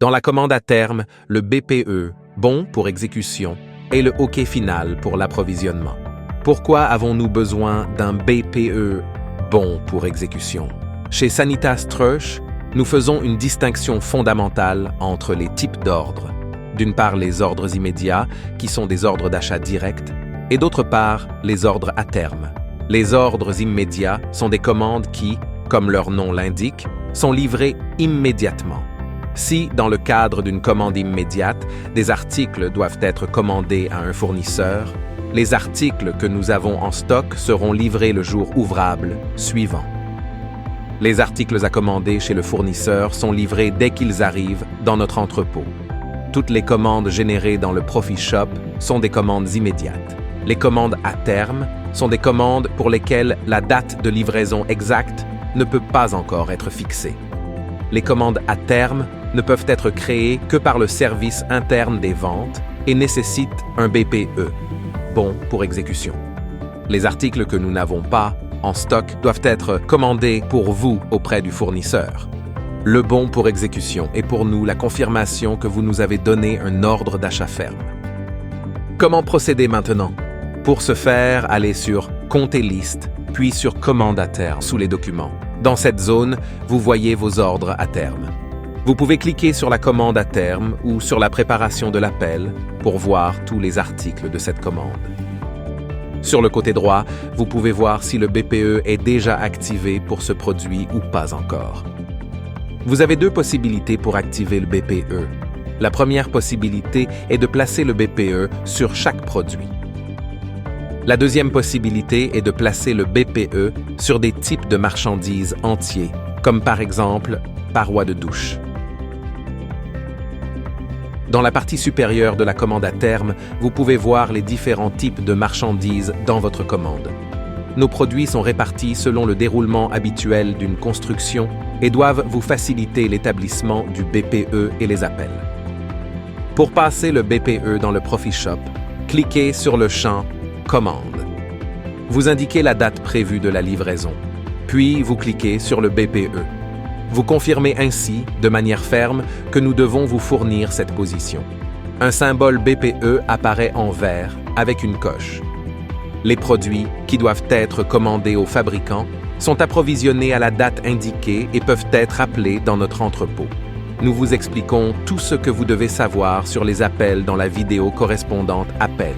Dans la commande à terme, le BPE, bon pour exécution, est le OK final pour l'approvisionnement. Pourquoi avons-nous besoin d'un BPE bon pour exécution? Chez Sanitas Trösch, nous faisons une distinction fondamentale entre les types d'ordres. D'une part, les ordres immédiats, qui sont des ordres d'achat direct, et d'autre part, les ordres à terme. Les ordres immédiats sont des commandes qui, comme leur nom l'indique, sont livrées immédiatement. Si, dans le cadre d'une commande immédiate, des articles doivent être commandés à un fournisseur, les articles que nous avons en stock seront livrés le jour ouvrable suivant. Les articles à commander chez le fournisseur sont livrés dès qu'ils arrivent dans notre entrepôt. Toutes les commandes générées dans le Profi Shop sont des commandes immédiates. Les commandes à terme sont des commandes pour lesquelles la date de livraison exacte ne peut pas encore être fixée. Les commandes à terme ne peuvent être créées que par le service interne des ventes et nécessitent un BPE, bon pour exécution. Les articles que nous n'avons pas en stock doivent être commandés pour vous auprès du fournisseur. Le bon pour exécution est pour nous la confirmation que vous nous avez donné un ordre d'achat ferme. Comment procéder maintenant? Pour ce faire, allez sur Compte et liste, puis sur Commande à terme sous les documents. Dans cette zone, vous voyez vos ordres à terme. Vous pouvez cliquer sur la commande à terme ou sur la préparation de l'appel pour voir tous les articles de cette commande. Sur le côté droit, vous pouvez voir si le BPE est déjà activé pour ce produit ou pas encore. Vous avez deux possibilités pour activer le BPE. La première possibilité est de placer le BPE sur chaque produit. La deuxième possibilité est de placer le BPE sur des types de marchandises entiers, comme par exemple parois de douche. Dans la partie supérieure de la commande à terme, vous pouvez voir les différents types de marchandises dans votre commande. Nos produits sont répartis selon le déroulement habituel d'une construction et doivent vous faciliter l'établissement du BPE et les appels. Pour passer le BPE dans le Profi Shop, cliquez sur le champ « Commande ». Vous indiquez la date prévue de la livraison, puis vous cliquez sur le BPE. Vous confirmez ainsi, de manière ferme, que nous devons vous fournir cette position. Un symbole BPE apparaît en vert avec une coche. Les produits, qui doivent être commandés au fabricant, sont approvisionnés à la date indiquée et peuvent être appelés dans notre entrepôt. Nous vous expliquons tout ce que vous devez savoir sur les appels dans la vidéo correspondante Appel.